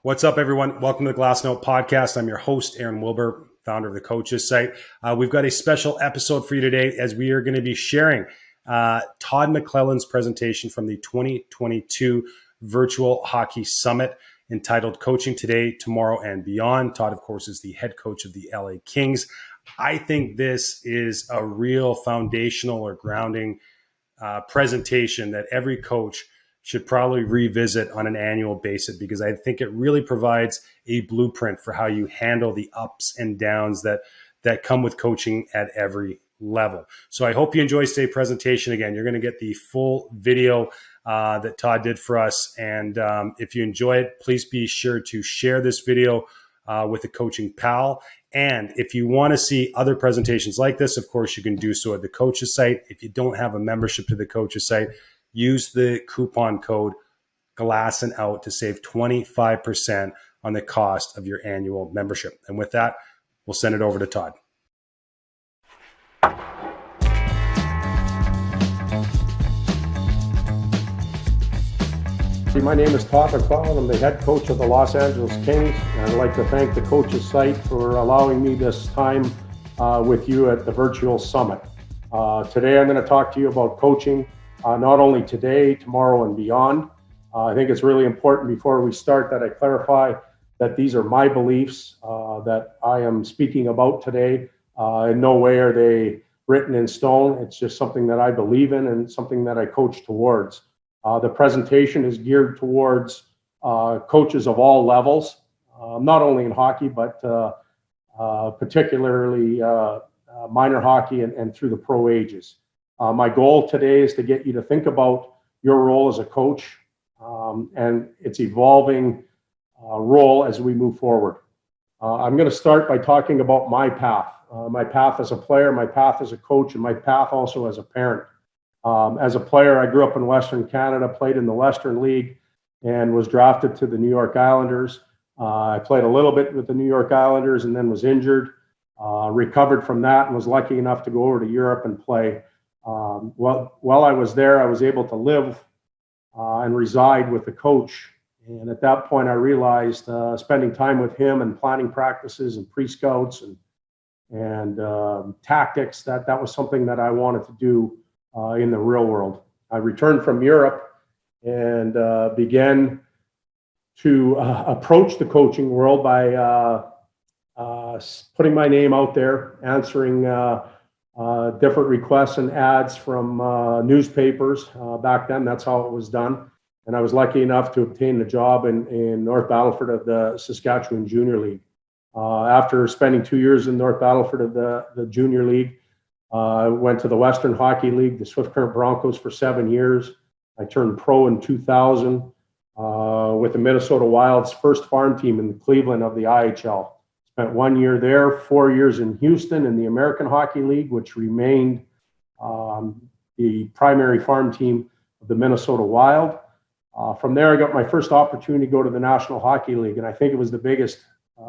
What's up, everyone? Welcome to the Glass Note Podcast. I'm your host, Aaron Wilbur, founder of the Coaches site. We've got a special episode for you today as we are going to be sharing Todd McLellan's presentation from the 2022 Virtual Hockey Summit entitled Coaching Today, Tomorrow, and Beyond. Todd, of course, is the head coach of the LA Kings. I think this is a real foundational or grounding presentation that every coach should probably revisit on an annual basis, because I think it really provides a blueprint for how you handle the ups and downs that come with coaching at every level. So I hope you enjoy today's presentation. Again, you're going to get the full video that Todd did for us. And if you enjoy it, please be sure to share this video with a coaching pal. And if you want to see other presentations like this, of course, you can do so at the Coaches site. If you don't have a membership to the Coaches site, use the coupon code GLASSANOUT to save 25% on the cost of your annual membership. And with that, we'll send it over to Todd. My name is Todd McLennan. I'm the head coach of the Los Angeles Kings, and I'd like to thank the Coaches site for allowing me this time with you at the Virtual Summit. Today I'm going to talk to you about coaching, not only today, tomorrow, and beyond. I think it's really important before we start that I clarify that these are my beliefs that I am speaking about today. In no way are they written in stone. It's just something that I believe in and something that I coach towards. The presentation is geared towards coaches of all levels, not only in hockey, but particularly minor hockey and through the pro ages. My goal today is to get you to think about your role as a coach and its evolving role as we move forward. I'm going to start by talking about my path as a player, my path as a coach, and my path also as a parent. As a player, I grew up in Western Canada, played in the Western League, and was drafted to the New York Islanders. I played a little bit with the New York Islanders and then was injured, recovered from that, and was lucky enough to go over to Europe and play. While I was there, I was able to live and reside with the coach. And at that point, I realized spending time with him and planning practices and pre-scouts and tactics, that was something that I wanted to do in the real world. I returned from Europe and began to approach the coaching world by putting my name out there, answering different requests and ads from newspapers. Back then, that's how it was done. And I was lucky enough to obtain a job in North Battleford of the Saskatchewan Junior League. After spending 2 years in North Battleford of the Junior League, I went to the Western Hockey League, the Swift Current Broncos, for 7 years. I turned pro in 2000 with the Minnesota Wild's first farm team in Cleveland of the IHL. Spent 1 year there, 4 years in Houston in the American Hockey League, which remained the primary farm team of the Minnesota Wild. From there, I got my first opportunity to go to the National Hockey League, and I think it was the biggest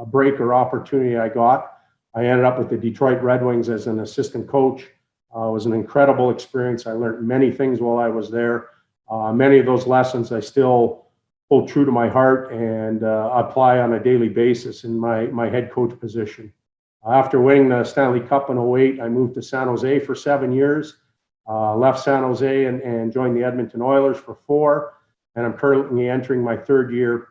break or opportunity I got. I ended up with the Detroit Red Wings as an assistant coach. It was an incredible experience. I learned many things while I was there. Many of those lessons I still hold true to my heart and apply on a daily basis in my head coach position. After winning the Stanley Cup in 2008, I moved to San Jose for 7 years, left San Jose and joined the Edmonton Oilers for 4. And I'm currently entering my 3rd year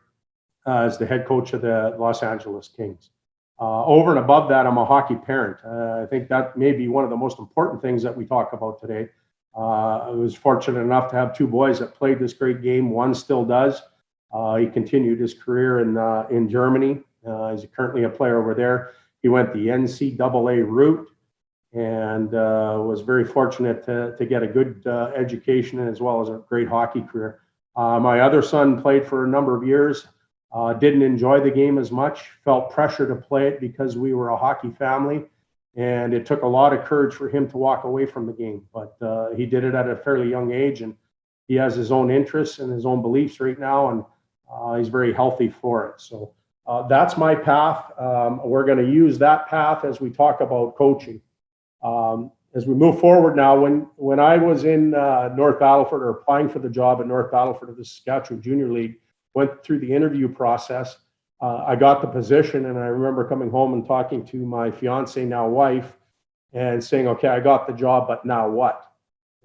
as the head coach of the Los Angeles Kings. Over and above that, I'm a hockey parent. I think that may be one of the most important things that we talk about today. I was fortunate enough to have 2 boys that played this great game. One still does. He continued his career in Germany. He's currently a player over there. He went the NCAA route and was very fortunate to get a good education as well as a great hockey career. My other son played for a number of years. Didn't enjoy the game as much, felt pressure to play it because we were a hockey family, and it took a lot of courage for him to walk away from the game. But he did it at a fairly young age, and he has his own interests and his own beliefs right now, and he's very healthy for it. So that's my path. We're going to use that path as we talk about coaching. As we move forward now, when I was in North Battleford, or applying for the job at North Battleford of the Saskatchewan Junior League, went through the interview process. I got the position, and I remember coming home and talking to my fiance, now wife, and saying, okay, I got the job, but now what?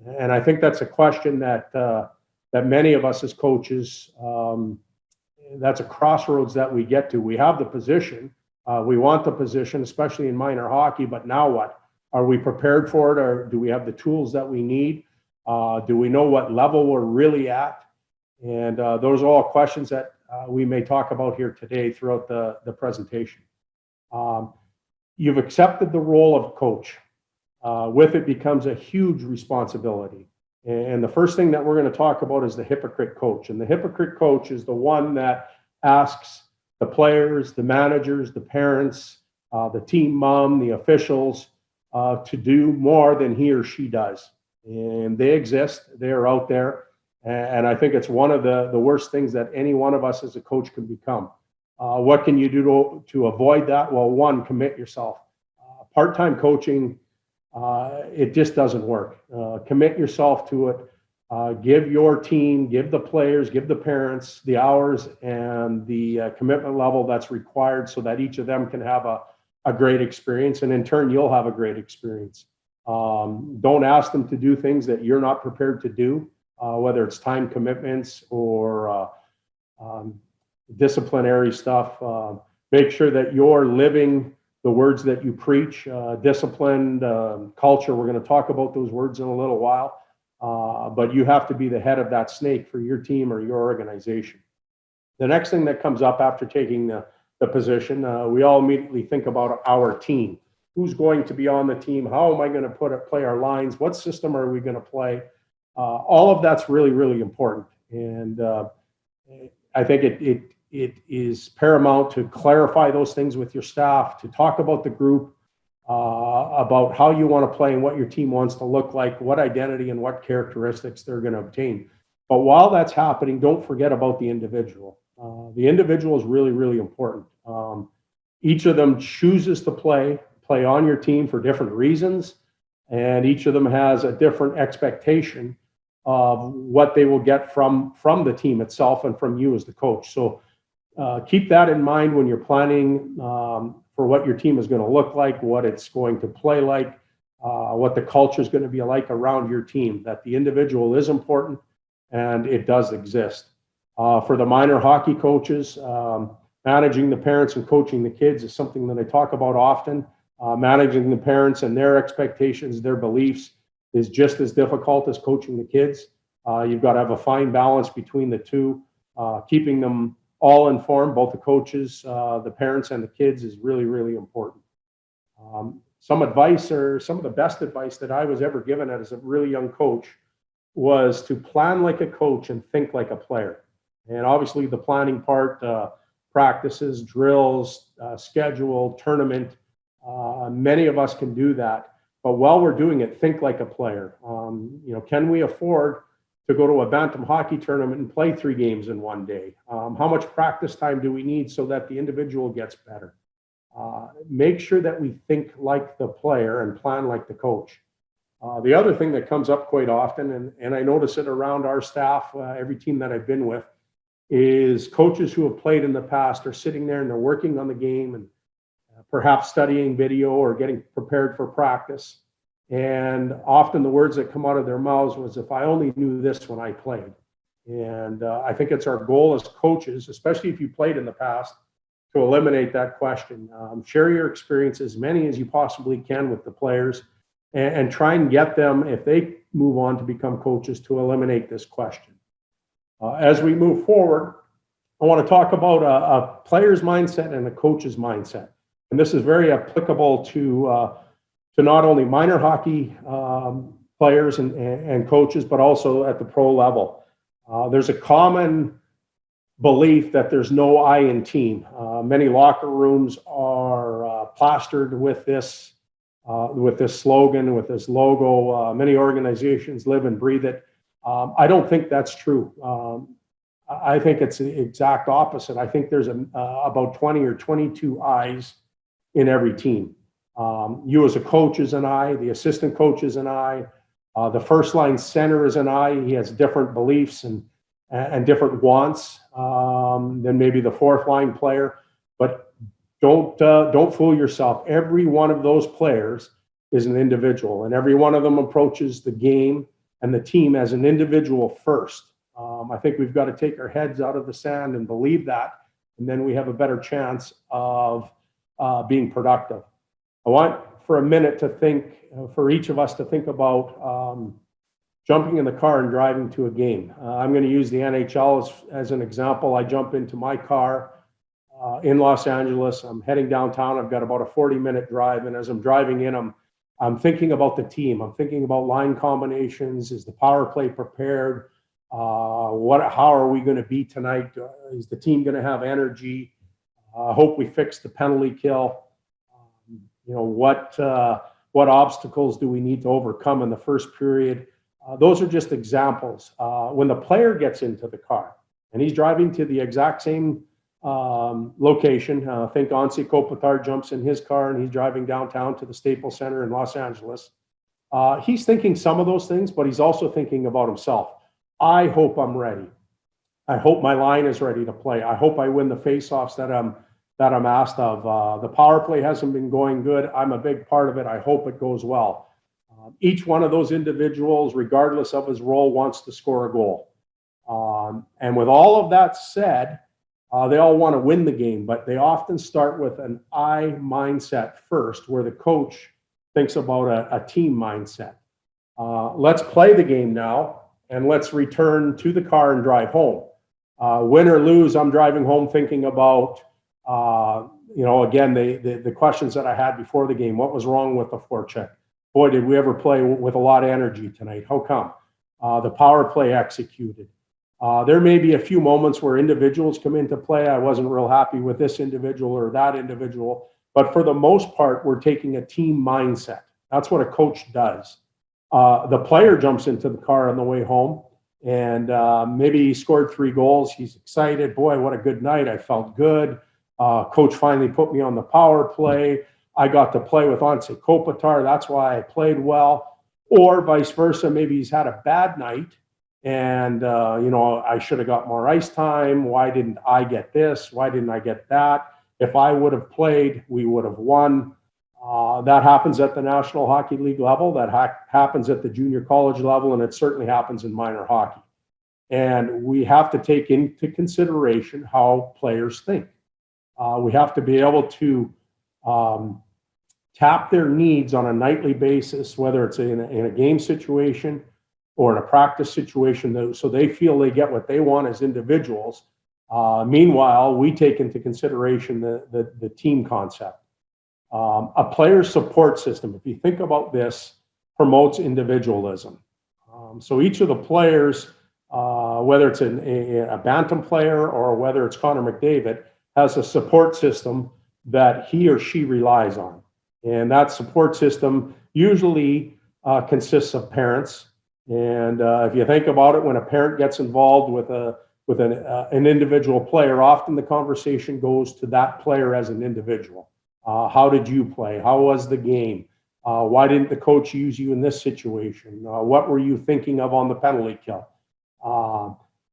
And I think that's a question that many of us as coaches, that's a crossroads that we get to. We have the position, we want the position, especially in minor hockey, but now what? Are we prepared for it, or do we have the tools that we need? Do we know what level we're really at? And those are all questions that we may talk about here today throughout the presentation. You've accepted the role of coach. With it becomes a huge responsibility. And the first thing that we're going to talk about is the hypocrite coach. And the hypocrite coach is the one that asks the players, the managers, the parents, the team mom, the officials to do more than he or she does. And they exist. They are out there. And I think it's one of the worst things that any one of us as a coach can become. What can you do to avoid that? Well, one, commit yourself. Part-time coaching, it just doesn't work. Commit yourself to it. Give your team, give the players, give the parents the hours and the commitment level that's required so that each of them can have a great experience. And in turn, you'll have a great experience. Don't ask them to do things that you're not prepared to do, whether it's time commitments or disciplinary stuff. Make sure that you're living the words that you preach. Disciplined culture, we're going to talk about those words in a little while, but you have to be the head of that snake for your team or your organization. The next thing that comes up after taking the position, we all immediately think about our team. Who's going to be on the team? How am I going to play our lines? What system are we going to play? All of that's really, really important. And I think it is paramount to clarify those things with your staff, to talk about the group, about how you want to play and what your team wants to look like, what identity and what characteristics they're going to obtain. But while that's happening, don't forget about the individual. The individual is really, really important. Each of them chooses to play on your team for different reasons, and each of them has a different expectation of what they will get from the team itself and from you as the coach. So keep that in mind when you're planning for what your team is going to look like, what it's going to play like, what the culture is going to be like around your team, that the individual is important and it does exist. For the minor hockey coaches, managing the parents and coaching the kids is something that I talk about often. Managing the parents and their expectations, their beliefs is just as difficult as coaching the kids. You've got to have a fine balance between the two. Keeping them all informed, both the coaches, the parents, and the kids is really, really important. Some advice, or some of the best advice that I was ever given as a really young coach, was to plan like a coach and think like a player. And obviously the planning part, practices, drills, schedule, tournament, many of us can do that. But while we're doing it, think like a player. Can we afford to go to a bantam hockey tournament and play 3 games in one day? How much practice time do we need so that the individual gets better? Make sure that we think like the player and plan like the coach. The other thing that comes up quite often, and I notice it around our staff, every team that I've been with, is coaches who have played in the past are sitting there and they're working on the game and perhaps studying video or getting prepared for practice. And often the words that come out of their mouths was, if I only knew this when I played. And I think it's our goal as coaches, especially if you played in the past, to eliminate that question. Share your experience, as many as you possibly can, with the players, and try and get them, if they move on to become coaches, to eliminate this question. As we move forward, I want to talk about a player's mindset and a coach's mindset. And this is very applicable to not only minor hockey players and coaches, but also at the pro level. There's a common belief that there's no I in team. Many locker rooms are plastered with this slogan, with this logo. Many organizations live and breathe it. I don't think that's true. I think it's the exact opposite. I think there's about 20 or 22 I's in every team. You as a coach is an I, the assistant coach is an I, the first line center is an I. He has different beliefs and different wants than maybe the fourth line player. But don't fool yourself. Every one of those players is an individual, and every one of them approaches the game and the team as an individual first. I think we've got to take our heads out of the sand and believe that, and then we have a better chance of being productive. I want for a minute to think, for each of us to think about jumping in the car and driving to a game. I'm going to use the NHL as an example. I jump into my car in Los Angeles. I'm heading downtown. I've got about a 40-minute drive, and as I'm driving in, I'm thinking about the team. I'm thinking about line combinations. Is the power play prepared? How are we going to be tonight? Is the team going to have energy? I hope we fix the penalty kill. What obstacles do we need to overcome in the first period? Those are just examples. When the player gets into the car and he's driving to the exact same location, I think Anse Kopitar jumps in his car and he's driving downtown to the Staples Center in Los Angeles. He's thinking some of those things, but he's also thinking about himself. I hope I'm ready. I hope my line is ready to play. I hope I win the faceoffs that I'm asked of. The power play hasn't been going good. I'm a big part of it. I hope it goes well. Each one of those individuals, regardless of his role, wants to score a goal. And with all of that said, they all want to win the game, but they often start with an I mindset first, where the coach thinks about a team mindset. Let's play the game now, and let's return to the car and drive home. Win or lose, I'm driving home thinking about, again, the questions that I had before the game. What was wrong with the forecheck? Boy, did we ever play with a lot of energy tonight. How come? The power play executed. There may be a few moments where individuals come into play. I wasn't real happy with this individual or that individual, but for the most part, we're taking a team mindset. That's what a coach does. The player jumps into the car on the way home, and maybe he scored 3 goals. He's excited. Boy, what a good night. I felt good. Coach finally put me on the power play. I got to play with Anse Kopitar. That's why I played well. Or vice versa. Maybe he's had a bad night and, I should have got more ice time. Why didn't I get this? Why didn't I get that? If I would have played, we would have won. That happens at the National Hockey League level. That happens at the junior college level, and it certainly happens in minor hockey. And we have to take into consideration how players think. We have to be able to tap their needs on a nightly basis, whether it's in a game situation or in a practice situation, so they feel they get what they want as individuals. Meanwhile, we take into consideration the team concept. A player support system, if you think about this, promotes individualism. So each of the players, whether it's a bantam player or whether it's Connor McDavid, has a support system that he or she relies on. And that support system usually consists of parents. And if you think about it, when a parent gets involved with an individual player, often the conversation goes to that player as an individual. How did you play? How was the game? Why didn't the coach use you in this situation? What were you thinking of on the penalty kill?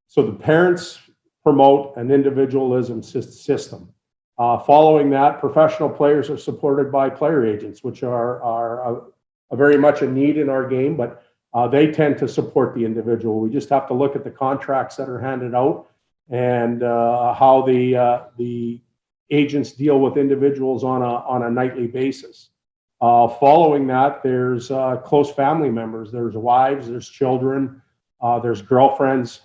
So the parents promote an individualism system. Following that, professional players are supported by player agents, which are very much a need in our game, but they tend to support the individual. We just have to look at the contracts that are handed out and how the agents deal with individuals on a nightly basis. Following that, there's close family members. There's wives, there's children, there's girlfriends,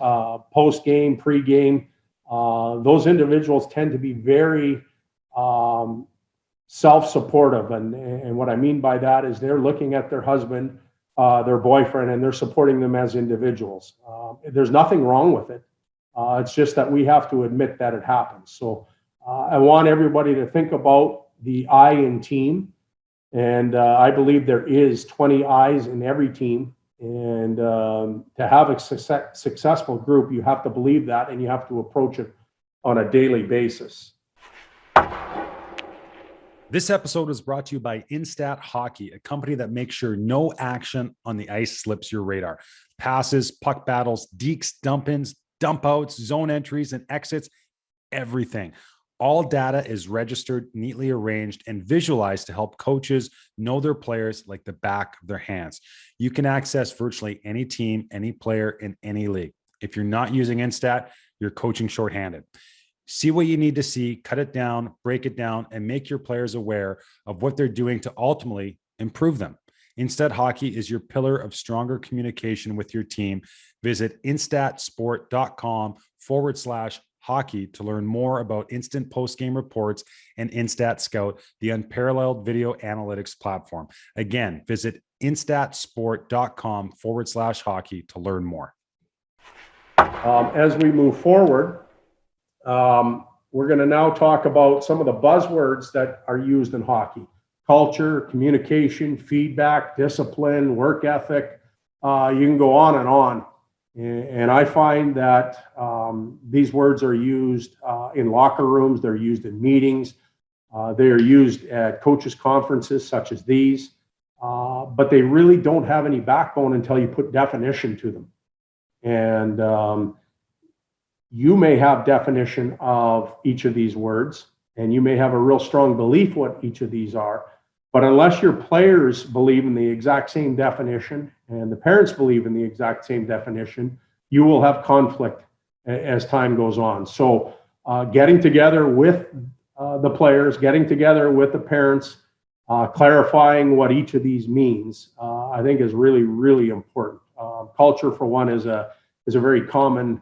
post-game, pre-game. Those individuals tend to be very self-supportive. And what I mean by that is they're looking at their husband, their boyfriend, and they're supporting them as individuals. There's nothing wrong with it. It's just that we have to admit that it happens. So I want everybody to think about the I in team. And I believe there is 20 I's in every team. And to have a successful group, you have to believe that, and you have to approach it on a daily basis. This episode is brought to you by Instat Hockey, a company that makes sure no action on the ice slips your radar. Passes, puck battles, dekes, dump-ins, dump-outs, zone entries, and exits, everything. All data is registered, neatly arranged, and visualized to help coaches know their players like the back of their hands. You can access virtually any team, any player in any league. If you're not using Instat, you're coaching shorthanded. See what you need to see, cut it down, break it down, and make your players aware of what they're doing to ultimately improve them. Instat Hockey is your pillar of stronger communication with your team. Visit instatsport.com/hockey to learn more about instant post-game reports and Instat Scout, the unparalleled video analytics platform. Again, visit instatsport.com/hockey to learn more. As we move forward, we're going to now talk about some of the buzzwords that are used in hockey: culture, communication, feedback, discipline, work ethic. You can go on and on. And I find that these words are used in locker rooms, they're used in meetings, they are used at coaches' conferences such as these, but they really don't have any backbone until you put definition to them. And you may have definition of each of these words, and you may have a real strong belief what each of these are, but unless your players believe in the exact same definition and the parents believe in the exact same definition, you will have conflict as time goes on. So getting together with the players, getting together with the parents, clarifying what each of these means, I think is really, really important. Culture, for one, is a very common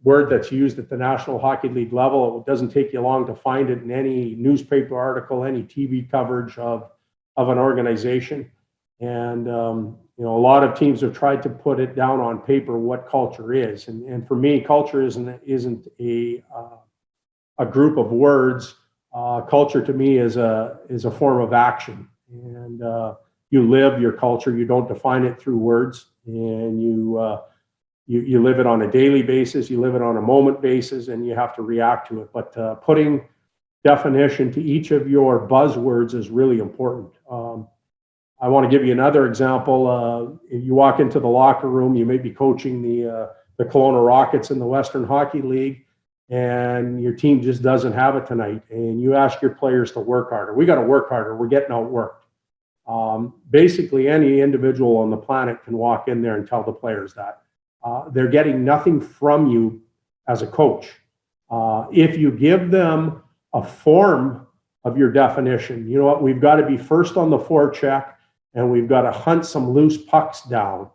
word that's used at the National Hockey League level. It doesn't take you long to find it in any newspaper article, any TV coverage of an organization. And a lot of teams have tried to put it down on paper what culture is. And for me, culture isn't a group of words. Culture to me is a form of action. And you live your culture. You don't define it through words. And you live it on a daily basis, you live it on a moment basis, and you have to react to it. But putting definition to each of your buzzwords is really important. I want to give you another example. If you walk into the locker room, you may be coaching the Kelowna Rockets in the Western Hockey League, and your team just doesn't have it tonight, and you ask your players to work harder. We got to work harder. We're getting outworked. Basically, any individual on the planet can walk in there and tell the players that. They're getting nothing from you as a coach. If you give them a form of your definition, you know what, we've got to be first on the forecheck, and we've got to hunt some loose pucks down,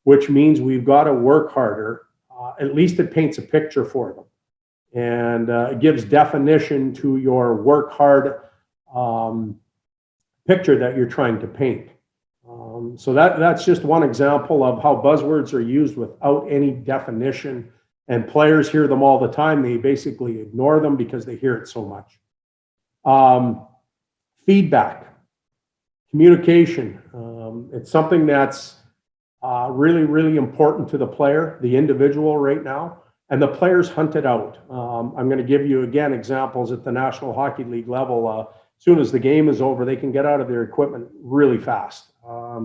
which means we've got to work harder. At least it paints a picture for them. And it gives definition to your work hard picture that you're trying to paint. So that's just one example of how buzzwords are used without any definition, and players hear them all the time. They basically ignore them because they hear it so much. Feedback, communication. It's something that's really, really important to the player, the individual right now, and the players hunt it out. I'm going to give you, again, examples at the National Hockey League level. As soon as the game is over, they can get out of their equipment really fast.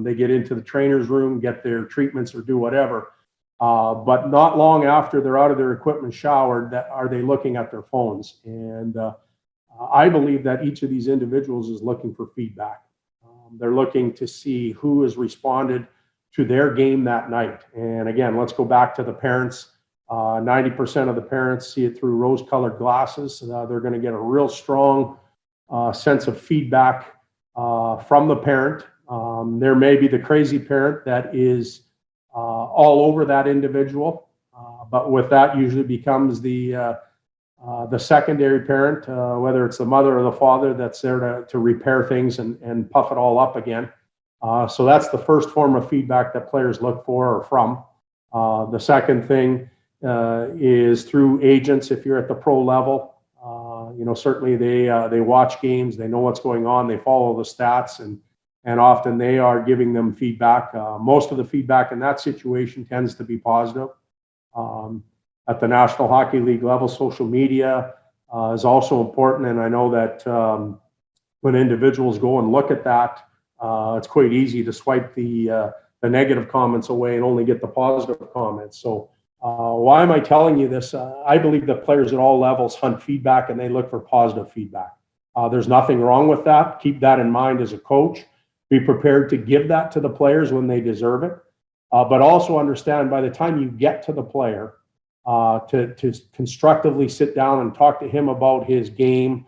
They get into the trainer's room, get their treatments or do whatever. But not long after they're out of their equipment, showered, are they looking at their phones. And I believe that each of these individuals is looking for feedback. They're looking to see who has responded to their game that night. And again, let's go back to the parents. 90% of the parents see it through rose-colored glasses. They're going to get a real strong sense of feedback from the parent. There may be the crazy parent that is all over that individual, but with that usually becomes the secondary parent, whether it's the mother or the father, that's there to repair things and puff it all up again. So that's the first form of feedback that players look for or from. The second thing is through agents. If you're at the pro level, certainly they watch games, they know what's going on, they follow the stats, and often they are giving them feedback. Most of the feedback in that situation tends to be positive. At the National Hockey League level, social media is also important, and I know that when individuals go and look at that, it's quite easy to swipe the negative comments away and only get the positive comments. So Why am I telling you this? I believe that players at all levels hunt feedback and they look for positive feedback. There's nothing wrong with that. Keep that in mind as a coach. Be prepared to give that to the players when they deserve it. But also understand by the time you get to the player, to constructively sit down and talk to him about his game.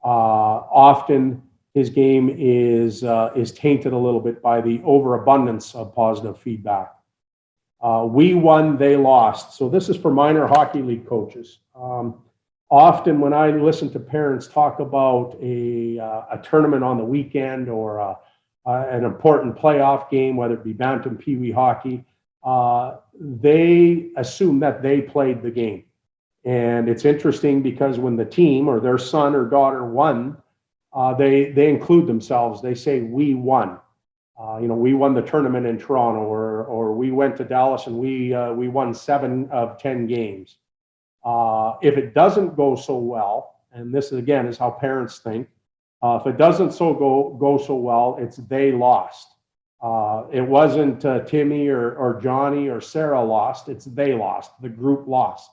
Often his game is tainted a little bit by the overabundance of positive feedback. We won, they lost. So this is for minor hockey league coaches. Often when I listen to parents talk about a tournament on the weekend or an important playoff game, whether it be bantam, pee-wee hockey, they assume that they played the game. And it's interesting because when the team or their son or daughter won, they include themselves. They say, we won. We won the tournament in Toronto, or we went to Dallas and we won 7 of 10 games. If it doesn't go so well, and this again is how parents think, if it doesn't go so well, it's they lost. It wasn't Timmy or Johnny or Sarah lost. It's they lost. The group lost,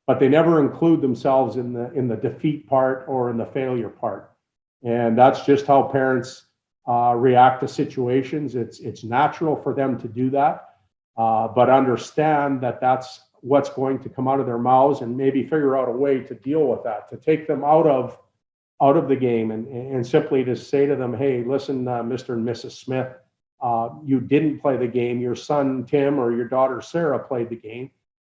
but they never include themselves in the defeat part or in the failure part. And that's just how parents react to situations. It's natural for them to do that, but understand that that's what's going to come out of their mouths, and maybe figure out a way to deal with that, to take them out of the game and simply to say to them, hey, listen, Mr. and Mrs. Smith, you didn't play the game. Your son, Tim, or your daughter, Sarah, played the game,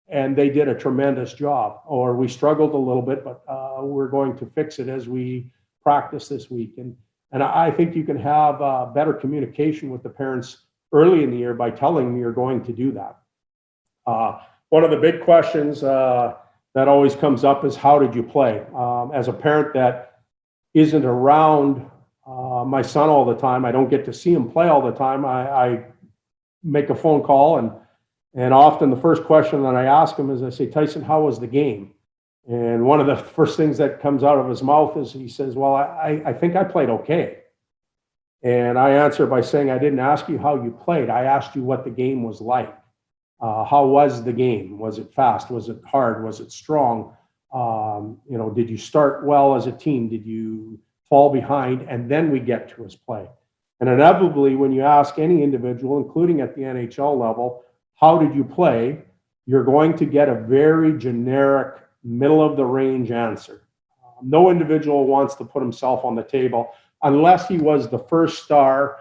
and they did a tremendous job. Or we struggled a little bit, but we're going to fix it as we practice this week. And I think you can have better communication with the parents early in the year by telling them you're going to do that. One of the big questions that always comes up is, how did you play? As a parent that isn't around my son all the time, I don't get to see him play all the time. I make a phone call, and often the first question that I ask him is, I say, Tyson, how was the game? And one of the first things that comes out of his mouth is he says, well, I think I played okay. And I answer by saying, I didn't ask you how you played. I asked you what the game was like. How was the game? Was it fast? Was it hard? Was it strong? Did you start well as a team? Did you fall behind? And then we get to his play. And inevitably, when you ask any individual, including at the NHL level, how did you play? You're going to get a very generic, middle of the range answer. No individual wants to put himself on the table unless he was the first star,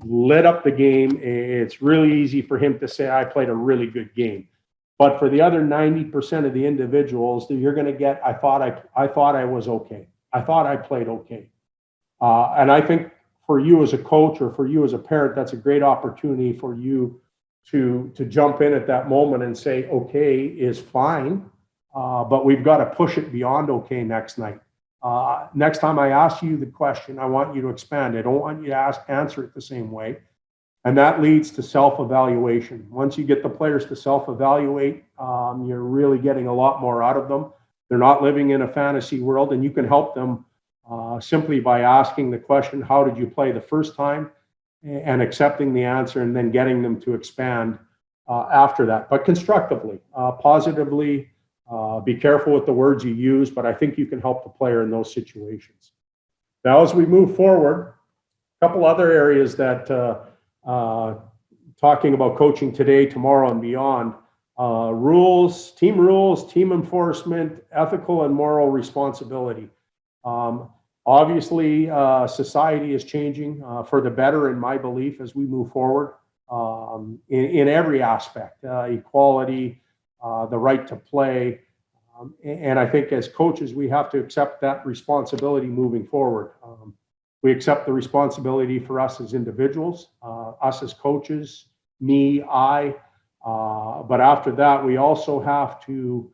lit up the game. It's really easy for him to say, I played a really good game. But for the other 90% of the individuals, you're going to get, I thought I was okay. I thought I played okay. And I think for you as a coach or for you as a parent, that's a great opportunity for you to jump in at that moment and say, okay is fine, but we've got to push it beyond okay next night. Next time I ask you the question, I want you to expand. I don't want you to answer it the same way. And that leads to self-evaluation. Once you get the players to self-evaluate, you're really getting a lot more out of them. They're not living in a fantasy world, and you can help them simply by asking the question, how did you play the first time? And accepting the answer, and then getting them to expand after that, but constructively, positively. Be careful with the words you use, but I think you can help the player in those situations. Now, as we move forward, a couple other areas that talking about coaching today, tomorrow, and beyond, rules, team enforcement, ethical and moral responsibility. Obviously, society is changing for the better, in my belief, as we move forward in every aspect, equality, the right to play. And I think as coaches, we have to accept that responsibility moving forward. We accept the responsibility for us as individuals, us as coaches, me, I. But after that, we also have to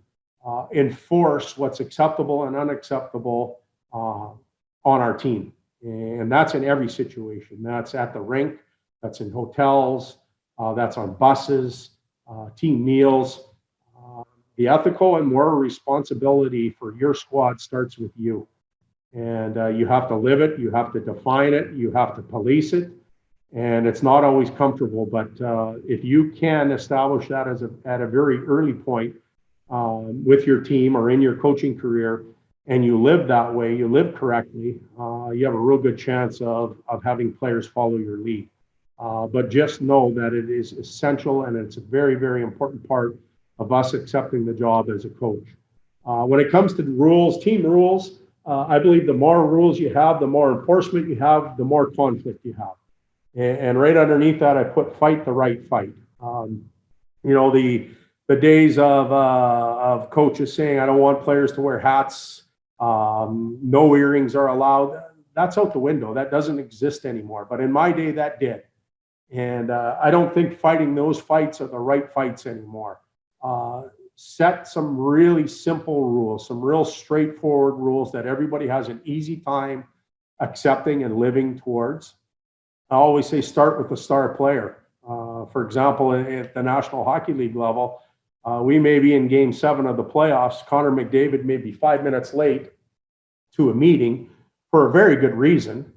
enforce what's acceptable and unacceptable on our team. And that's in every situation. That's at the rink, that's in hotels, that's on buses, team meals. The ethical and moral responsibility for your squad starts with you. And you have to live it, you have to define it, you have to police it. And it's not always comfortable, but if you can establish that at a very early point with your team or in your coaching career, and you live that way, you live correctly, you have a real good chance of having players follow your lead. But just know that it is essential, and it's a very, very important part of us accepting the job as a coach. When it comes to rules, team rules, I believe the more rules you have, the more enforcement you have, the more conflict you have. And right underneath that, I put fight the right fight. The days of coaches saying, I don't want players to wear hats, no earrings are allowed. That's out the window. That doesn't exist anymore. But in my day, that did. And I don't think fighting those fights are the right fights anymore. Set some really simple rules, some real straightforward rules that everybody has an easy time accepting and living towards. I always say start with the star player. For example, at the National Hockey League level, we may be in Game 7 of the playoffs. Connor McDavid may be 5 minutes late to a meeting for a very good reason.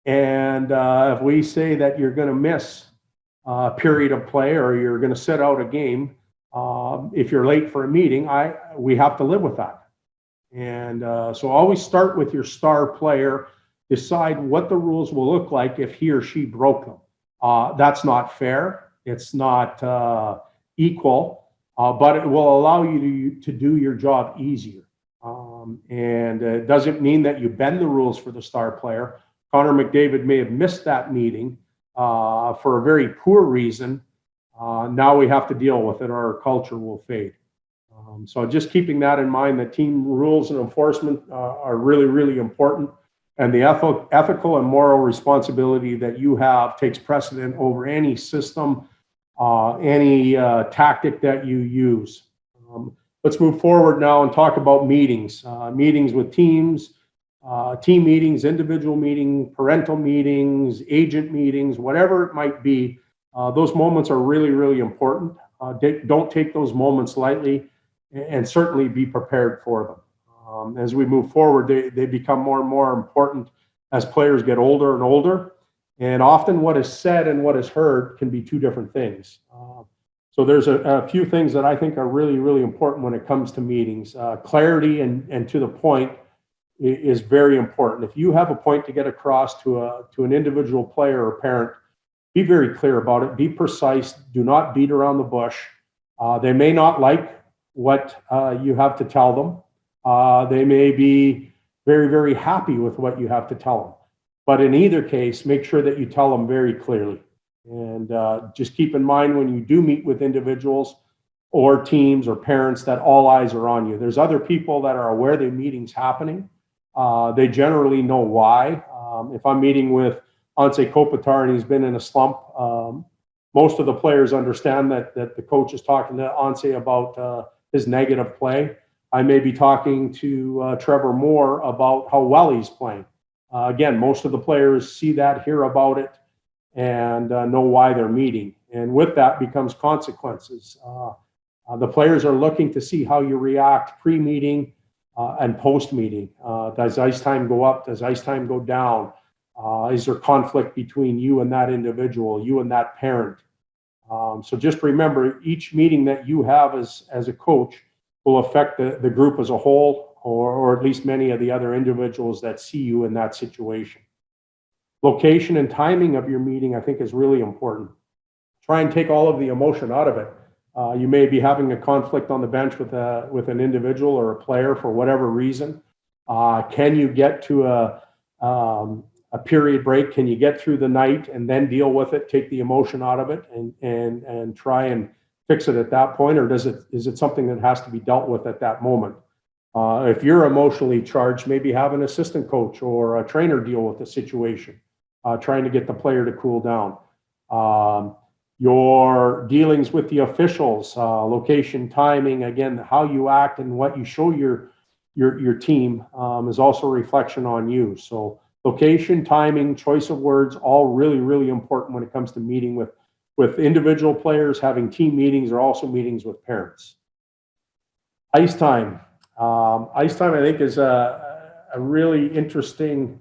And if we say that you're going to miss a period of play or you're going to sit out a game, if you're late for a meeting, we have to live with that. And so always start with your star player. Decide what the rules will look like if he or she broke them. That's not fair. It's not equal, but it will allow you to do your job easier. And it doesn't mean that you bend the rules for the star player. Connor McDavid may have missed that meeting for a very poor reason. Now we have to deal with it, or our culture will fade. So just keeping that in mind, that team rules and enforcement are really, really important. And the ethical and moral responsibility that you have takes precedent over any system, any tactic that you use. Let's move forward now and talk about meetings. Meetings with teams, team meetings, individual meetings, parental meetings, agent meetings, whatever it might be. Those moments are really, really important. Don't take those moments lightly, and certainly be prepared for them. As we move forward, they become more and more important as players get older and older. And often what is said and what is heard can be two different things. So there's a few things that I think are really, really important when it comes to meetings. Clarity and to the point is very important. If you have a point to get across to an individual player or parent, be very clear about it. Be precise. Do not beat around the bush. They may not like what you have to tell them. They may be very, very happy with what you have to tell them. But in either case, make sure that you tell them very clearly. And just keep in mind when you do meet with individuals or teams or parents that all eyes are on you. There's other people that are aware the meeting's happening. They generally know why. If I'm meeting with Anse Kopitar and he's been in a slump, most of the players understand that the coach is talking to Anse about his negative play. I may be talking to Trevor Moore about how well he's playing. Again, most of the players see that, hear about it, and know why they're meeting. And with that becomes consequences. The players are looking to see how you react pre-meeting and post-meeting. Does ice time go up? Does ice time go down? Is there conflict between you and that individual, you and that parent? So just remember, each meeting that you have as a coach will affect the group as a whole, or at least many of the other individuals that see you in that situation. Location and timing of your meeting, I think, is really important. Try and take all of the emotion out of it. You may be having a conflict on the bench with an individual or a player for whatever reason. Can you get to a period break? Can you get through the night and then deal with it, take the emotion out of it, and try and fix it at that point? Or is it something that has to be dealt with at that moment? If you're emotionally charged, maybe have an assistant coach or a trainer deal with the situation, trying to get the player to cool down. Your dealings with the officials, location, timing, again, how you act and what you show your team is also a reflection on you. So location, timing, choice of words, all really, really important when it comes to meeting with individual players, having team meetings, or also meetings with parents. Ice time. Ice time, I think, is a really interesting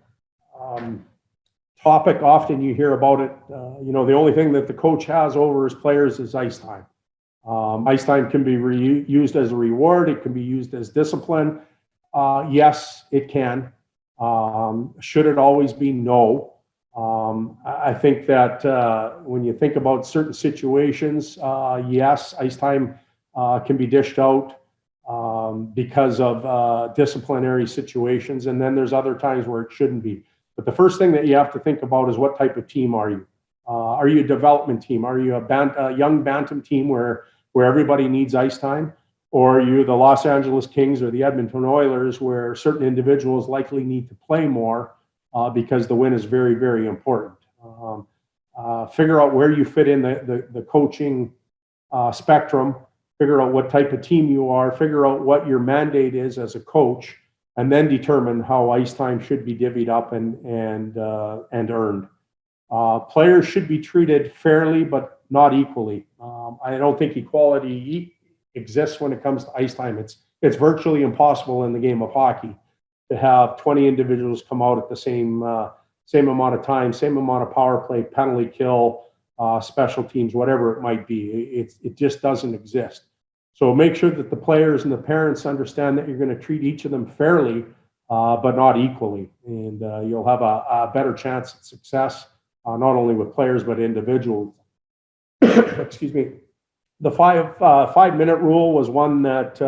topic. Often you hear about it. The only thing that the coach has over his players is ice time. Ice time can be used as a reward. It can be used as discipline. Yes, it can. Should it always be? No. I think that when you think about certain situations, yes, ice time can be dished out because of disciplinary situations. And then there's other times where it shouldn't be. But the first thing that you have to think about is what type of team are you? Are you a development team? Are you a young bantam team where everybody needs ice time? Or are you the Los Angeles Kings or the Edmonton Oilers where certain individuals likely need to play more because the win is very, very important? Figure out where you fit in the coaching spectrum. Figure out what type of team you are. Figure out what your mandate is as a coach, and then determine how ice time should be divvied up and earned. Players should be treated fairly, but not equally. I don't think equality exists when it comes to ice time. It's virtually impossible in the game of hockey to have 20 individuals come out at the same amount of time, same amount of power play, penalty kill, special teams, whatever it might be. It just doesn't exist. So make sure that the players and the parents understand that you're going to treat each of them fairly, but not equally, and you'll have a better chance at success, not only with players but individuals. Excuse me. The 5-minute rule was one that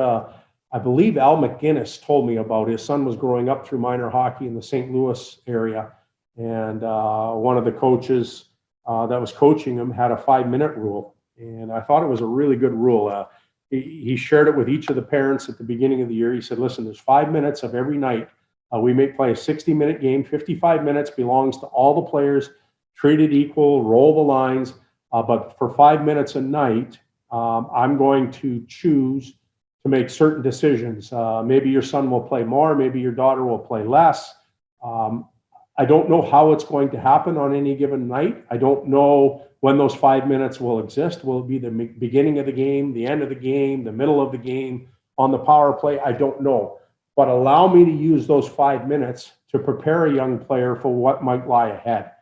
I believe Al McGinnis told me about. His son was growing up through minor hockey in the St. Louis area, and one of the coaches that was coaching him had a 5-minute rule, and I thought it was a really good rule. He shared it with each of the parents at the beginning of the year. He said, listen, there's 5 minutes of every night. We may play a 60-minute game. 55 minutes belongs to all the players, treated equal, roll the lines. But for 5 minutes a night, I'm going to choose to make certain decisions. Maybe your son will play more. Maybe your daughter will play less. I don't know how it's going to happen on any given night. I don't know when those 5 minutes will exist. Will it be the beginning of the game, the end of the game, the middle of the game, on the power play? I don't know. But allow me to use those 5 minutes to prepare a young player for what might lie ahead.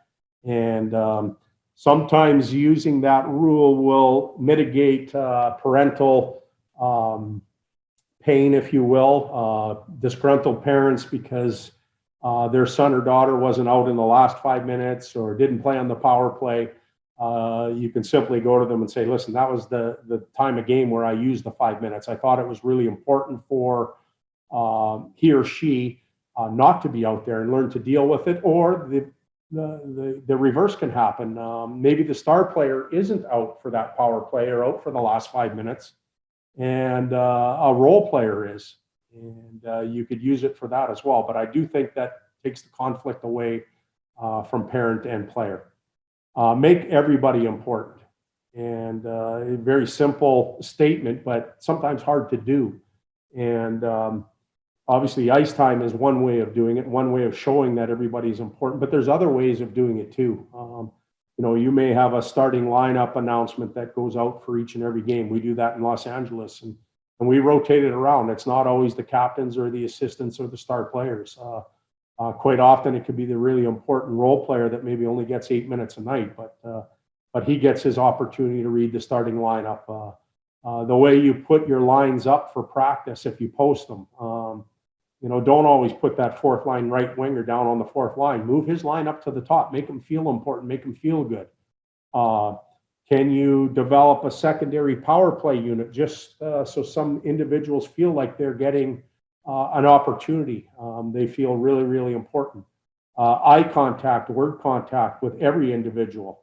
And sometimes using that rule will mitigate parental pain, if you will, disgruntled parents because their son or daughter wasn't out in the last 5 minutes or didn't play on the power play. You can simply go to them and say, listen, that was the time of game where I used the 5 minutes. I thought it was really important for he or she not to be out there and learn to deal with it. Or the reverse can happen. Maybe the star player isn't out for that power play or out for the last 5 minutes, and a role player is. And you could use it for that as well. But I do think that takes the conflict away from parent and player. Make everybody important. And a very simple statement, but sometimes hard to do. And obviously, ice time is one way of doing it, one way of showing that everybody's important. But there's other ways of doing it too. You may have a starting lineup announcement that goes out for each and every game. We do that in Los Angeles, and we rotate it around. It's not always the captains or the assistants or the star players. Quite often, it could be the really important role player that maybe only gets 8 minutes a night, but he gets his opportunity to read the starting lineup. The way you put your lines up for practice, if you post them, don't always put that fourth line right winger down on the fourth line. Move his line up to the top. Make him feel important. Make him feel good. Can you develop a secondary power play unit just so some individuals feel like they're getting an opportunity? They feel really, really important. Eye contact, word contact with every individual.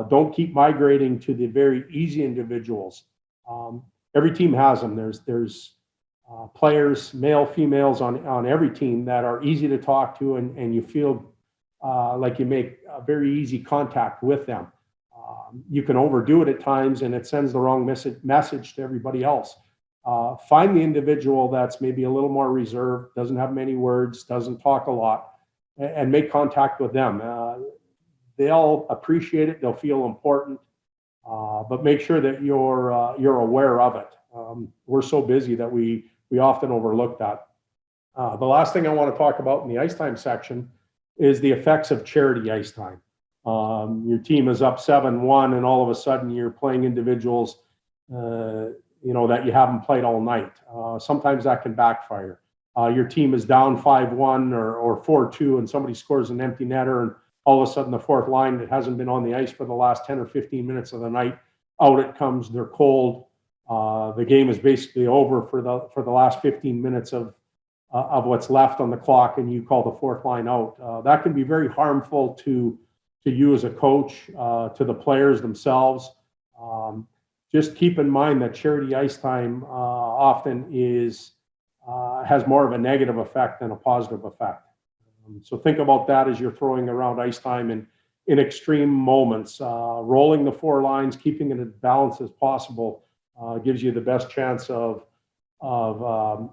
Don't keep migrating to the very easy individuals. Every team has them. There's players, male, females on every team that are easy to talk to, and you feel like you make a very easy contact with them. You can overdo it at times, and it sends the wrong message to everybody else. Find the individual that's maybe a little more reserved, doesn't have many words, doesn't talk a lot, and make contact with them. They'll appreciate it. They'll feel important, but make sure that you're aware of it. We're so busy that we often overlook that. The last thing I want to talk about in the ice time section is the effects of charity ice time. Your team is up 7-1, and all of a sudden you're playing individuals, that you haven't played all night. Sometimes that can backfire. Your team is down 5-1 or 4-2, and somebody scores an empty netter, and all of a sudden the fourth line that hasn't been on the ice for the last 10 or 15 minutes of the night, out it comes. They're cold. The game is basically over for the last 15 minutes of what's left on the clock, and you call the fourth line out. That can be very harmful to you as a coach, to the players themselves. Just keep in mind that charity ice time often has more of a negative effect than a positive effect. So think about that as you're throwing around ice time in extreme moments. Rolling the four lines, keeping it as balanced as possible, gives you the best chance of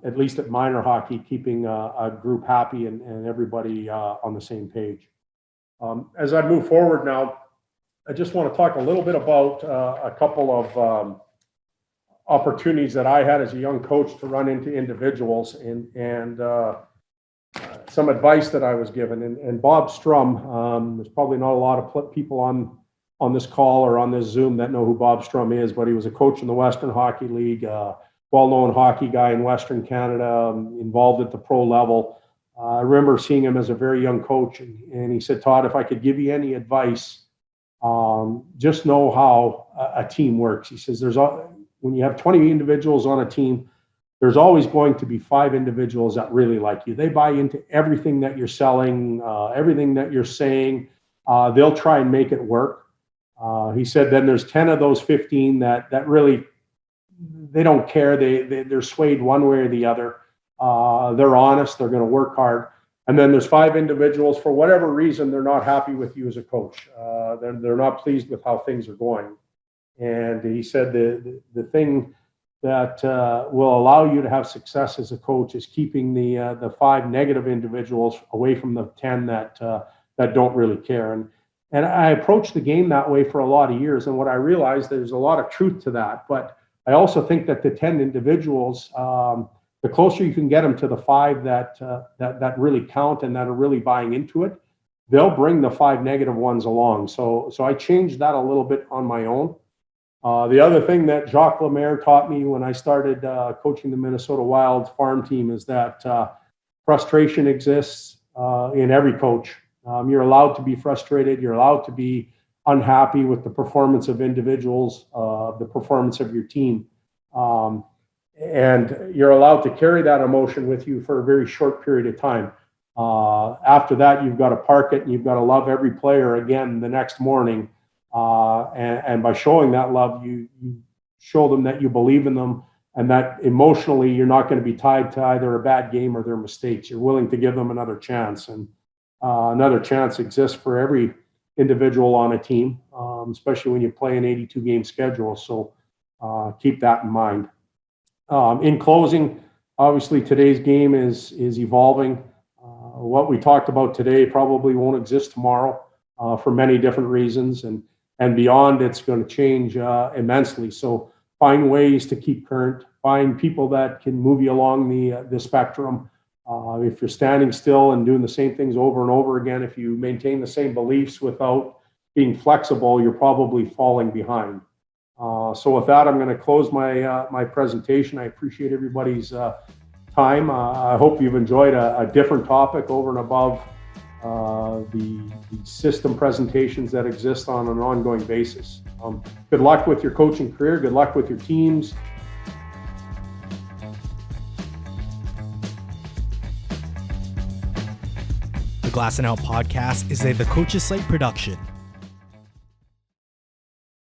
at least at minor hockey, keeping a group happy and everybody on the same page. As I move forward now, I just want to talk a little bit about a couple of opportunities that I had as a young coach to run into individuals and some advice that I was given. And Bob Strum, there's probably not a lot of people on this call or on this Zoom that know who Bob Strum is, but he was a coach in the Western Hockey League, well-known hockey guy in Western Canada, involved at the pro level. I remember seeing him as a very young coach, and he said, "Todd, if I could give you any advice, just know how a team works." He says, when you have 20 individuals on a team, there's always going to be 5 individuals that really like you. They buy into everything that you're selling, everything that you're saying. They'll try and make it work. He said, then there's 10 of those 15 that really, they don't care. They're swayed one way or the other. They're honest. They're going to work hard. And then there's 5 individuals, for whatever reason, they're not happy with you as a coach. They're not pleased with how things are going. And he said the thing that will allow you to have success as a coach is keeping the 5 negative individuals away from the 10 that don't really care. And I approached the game that way for a lot of years. And what I realized, there's a lot of truth to that. But I also think that the 10 individuals, the closer you can get them to the 5 that really count and that are really buying into it, they'll bring the 5 negative ones along. So I changed that a little bit on my own. The other thing that Jacques Lemaire taught me when I started coaching the Minnesota Wild farm team is that frustration exists in every coach. You're allowed to be frustrated. You're allowed to be unhappy with the performance of individuals, the performance of your team. And you're allowed to carry that emotion with you for a very short period of time. After that, you've got to park it, and you've got to love every player again the next morning. And by showing that love, you show them that you believe in them, and that emotionally you're not going to be tied to either a bad game or their mistakes. You're willing to give them another chance, and another chance exists for every individual on a team, especially when you play an 82-game schedule. So keep that in mind. In closing, obviously today's game is evolving. What we talked about today probably won't exist tomorrow for many different reasons, and beyond, it's going to change immensely. So find ways to keep current. Find people that can move you along the spectrum. If you're standing still and doing the same things over and over again, if you maintain the same beliefs without being flexible, you're probably falling behind. So with that, I'm going to close my presentation. I appreciate everybody's time. I hope you've enjoyed a different topic over and above the system presentations that exist on an ongoing basis. Good luck with your coaching career. Good luck with your teams. The Glass and Out podcast is a The Coach's Site production.